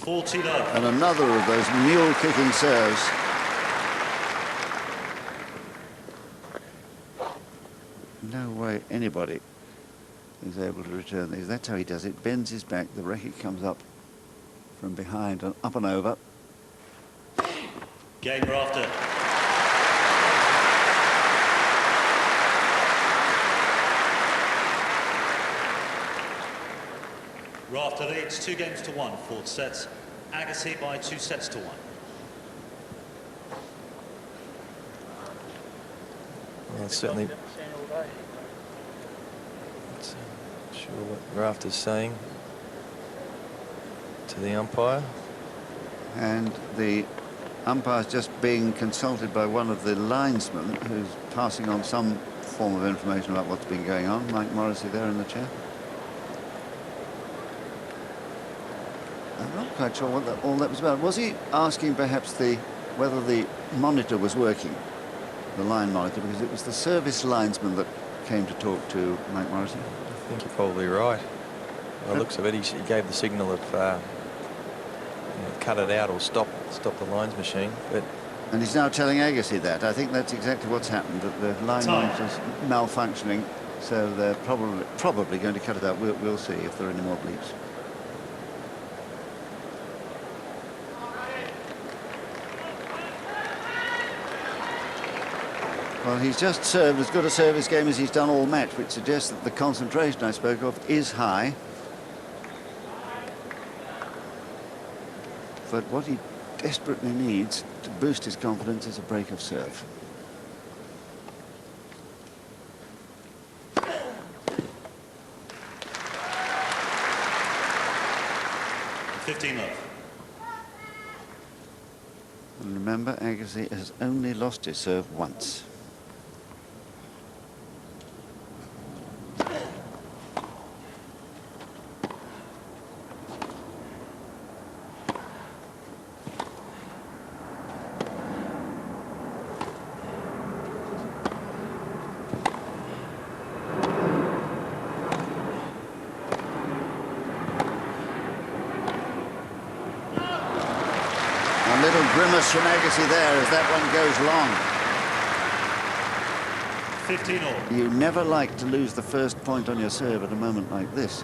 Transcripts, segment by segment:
40 love. And another of those mule-kicking serves. No way anybody is able to return these. That's how he does it. Bends his back, the racket comes up from behind and up and over. Game rafter. Rafter leads 2-1, fourth sets. Agassi by 2-1. Well, certainly. Not sure what Rafter's saying to the umpire. And the umpire's just being consulted by one of the linesmen who's passing on some form of information about what's been going on. Mike Morrissey there in the chair. I'm not quite sure what all that was about. Was he asking perhaps whether the monitor was working, the line monitor, because it was the service linesman that came to talk to Mike Morrissey? I think you're probably right. By the looks of it, he gave the signal of cut it out or stop the lines machine. And he's now telling Agassi that. I think that's exactly what's happened, that the line monitor's malfunctioning, so they're probably going to cut it out. We'll see if there are any more bleeps. Well, he's just served as good a service game as he's done all match, which suggests that the concentration I spoke of is high. But what he desperately needs to boost his confidence is a break of serve. And remember, Agassi has only lost his serve once. Little grimace from Agassi there as that one goes long. 15-all. You never like to lose the first point on your serve at a moment like this.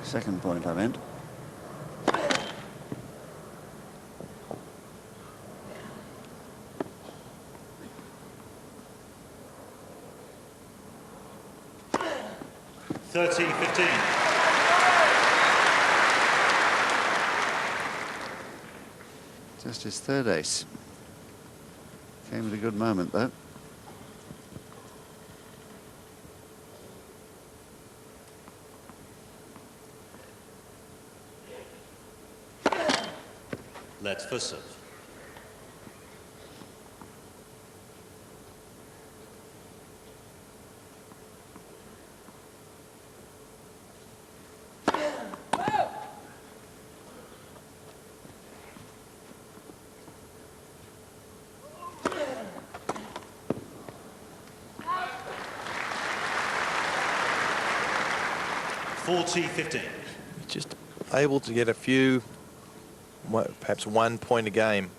Second point, I meant. Just his third ace. Came at a good moment, though. Let's for serve. Just able to get a few, perhaps 1 point a game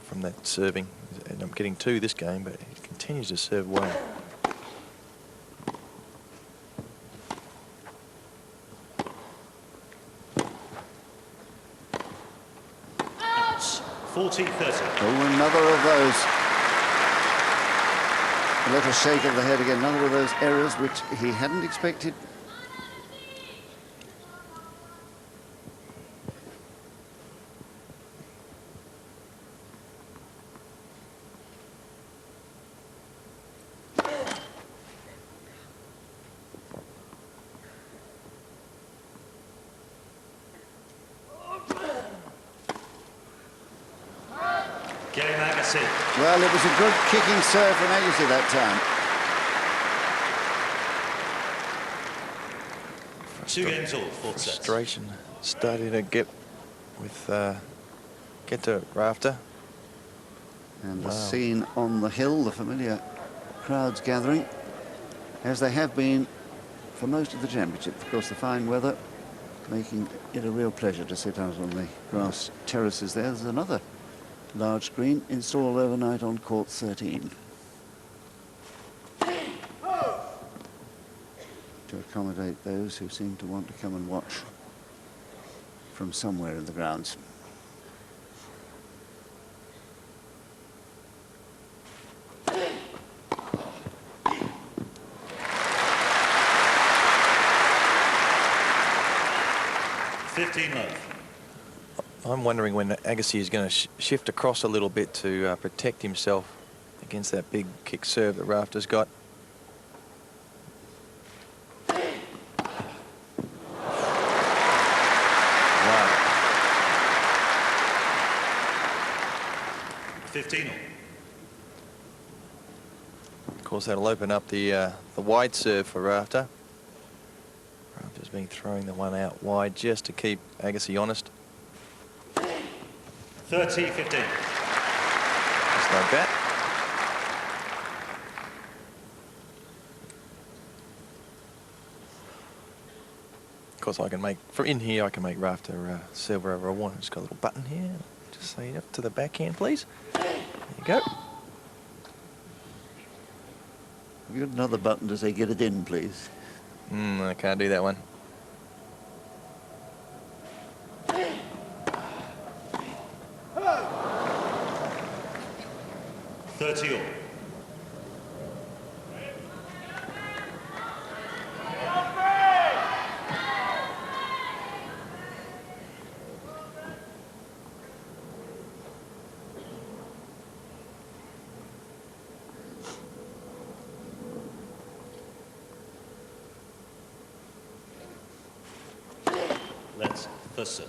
from that serving. And I'm getting 2 this game, but he continues to serve well. Ouch. 40-30. Oh, another of those. A little shake of the head again. Another of those errors which he hadn't expected. Game Agassi. Well, it was a good kicking serve from Agassi that time. 2-all, fourth set. Frustration starting to get to Rafter. And the scene on the hill, the familiar crowds gathering, as they have been for most of the championship. Of course, the fine weather making it a real pleasure to sit out on the grass terraces there. There's another large screen installed overnight on court 13 to accommodate those who seem to want to come and watch from somewhere in the grounds. I'm wondering when Agassi is going to shift across a little bit to protect himself against that big kick serve that Rafter's got. Wow. 15. Of course, that'll open up the wide serve for Rafter. Rafter's been throwing the one out wide just to keep Agassi honest. 30-15. Just like that. Of course, I can make, from in here, I can make Rafter serve wherever I want. It's got a little button here. Just say up to the backhand, please. There you go. Have you got another button to say get it in, please? I can't do that one. Let's first serve.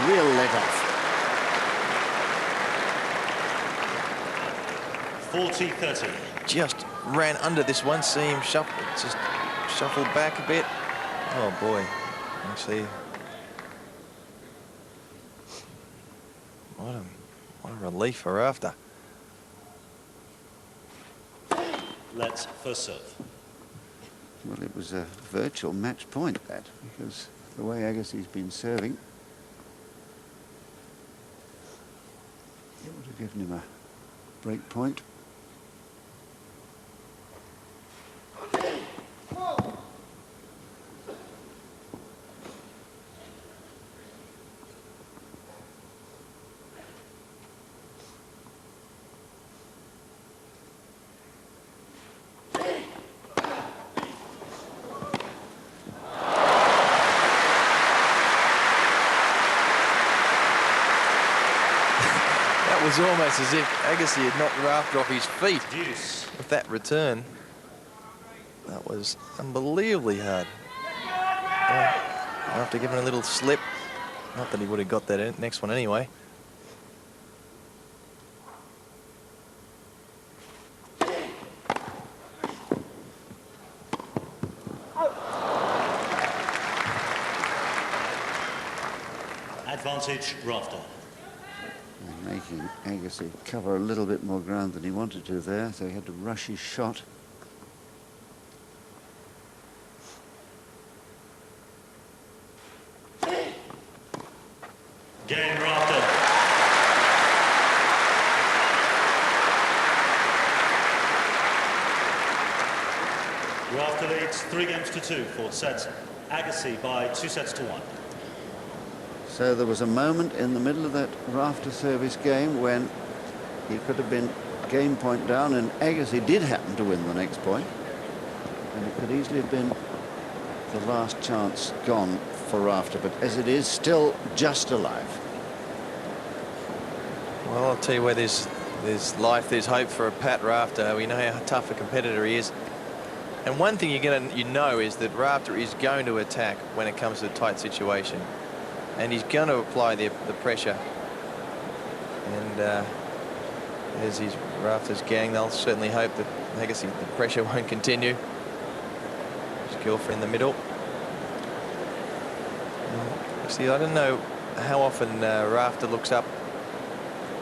Real let-off. 40-30. Just ran under this one, see him shuffle, just shuffled back a bit. Oh boy, actually, what a relief for Rafter. Let's first serve. Well, it was a virtual match point, that, because the way Agassi's been serving, it would have given him a break point. It was almost as if Agassi had knocked Rafter off his feet Deuce. with that return. That was unbelievably hard. After giving a little slip, not that he would have got that next one anyway. Advantage, Rafter. Making Agassi cover a little bit more ground than he wanted to there, so he had to rush his shot. Game, Rafter. Rafter leads 3-2 fourth set. Agassi by 2-1. So there was a moment in the middle of that Rafter service game when he could have been game point down, and Agassi did happen to win the next point, and it could easily have been the last chance gone for Rafter, but as it is, still just alive. Well, I'll tell you where there's life, there's hope for a Pat Rafter. We know how tough a competitor he is. And one thing you know is that Rafter is going to attack when it comes to a tight situation, and he's going to apply the pressure. And as his Rafter's gang, they'll certainly hope that Agassi, the pressure won't continue. His girlfriend in the middle. See, I don't know how often Rafter looks up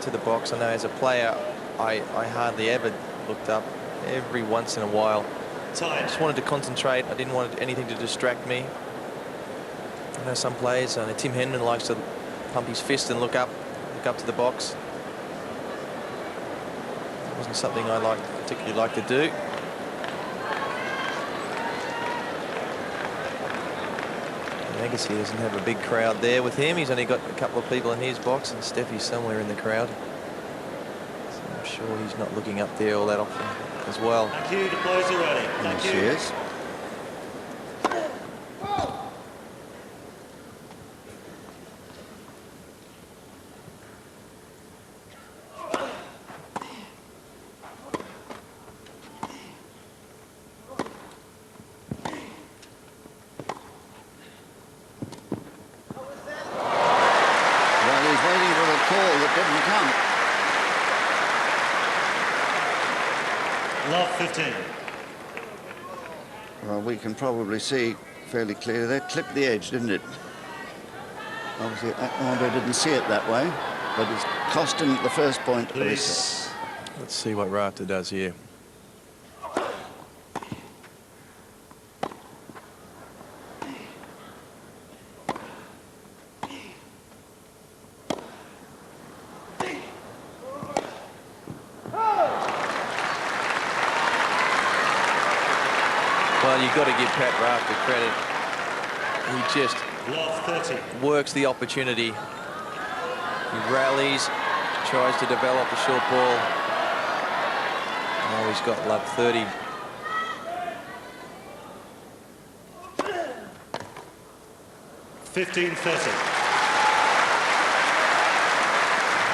to the box. I know as a player, I hardly ever looked up. Every once in a while. I just wanted to concentrate. I didn't want anything to distract me. I know some players, Tim Henman likes to pump his fist and look up to the box. It wasn't something I particularly like to do. And Agassi doesn't have a big crowd there with him. He's only got a couple of people in his box, and Steffi's somewhere in the crowd. So I'm sure he's not looking up there all that often as well. Thank you, the players are ready. Thank you. Cheers. Well, he's waiting for the call that didn't come. Love 15. Well, we can probably see fairly clearly that clipped the edge, didn't it? Obviously, Andre didn't see it that way, but it's cost him the first point of his set. Let's see what Rafter does here. Well, you've got to give Pat Rafter credit. He just Love 30. works the opportunity. He rallies, tries to develop the short ball. Now he's got love 30.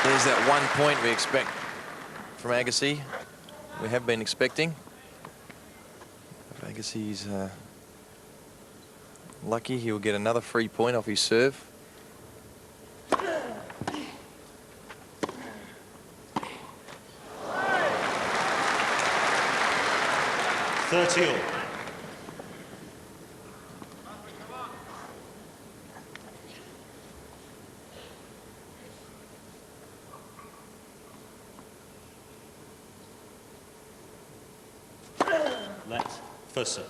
There's that 1 point we expect from Agassi. We have been expecting. Agassi's lucky he'll get another free point off his serve. All. Let first serve.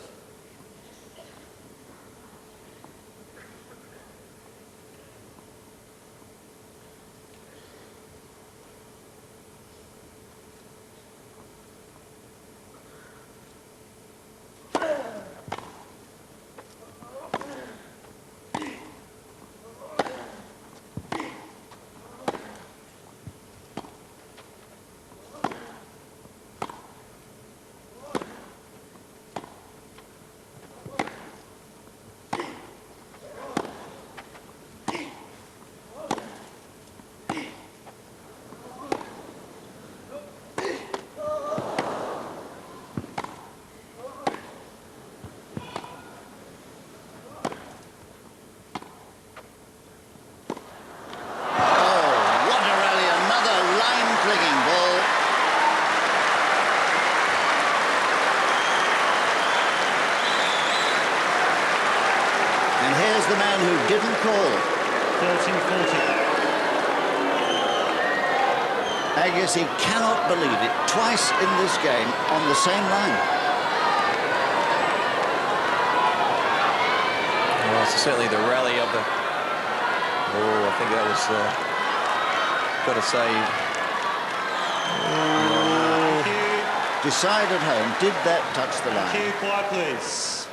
The man who didn't call. 13-40. Agassi cannot believe it. Twice in this game on the same line. Well, it's certainly the rally of the... Oh, I think that was... got to say... Decide at home. Did that touch the line? Quiet, please.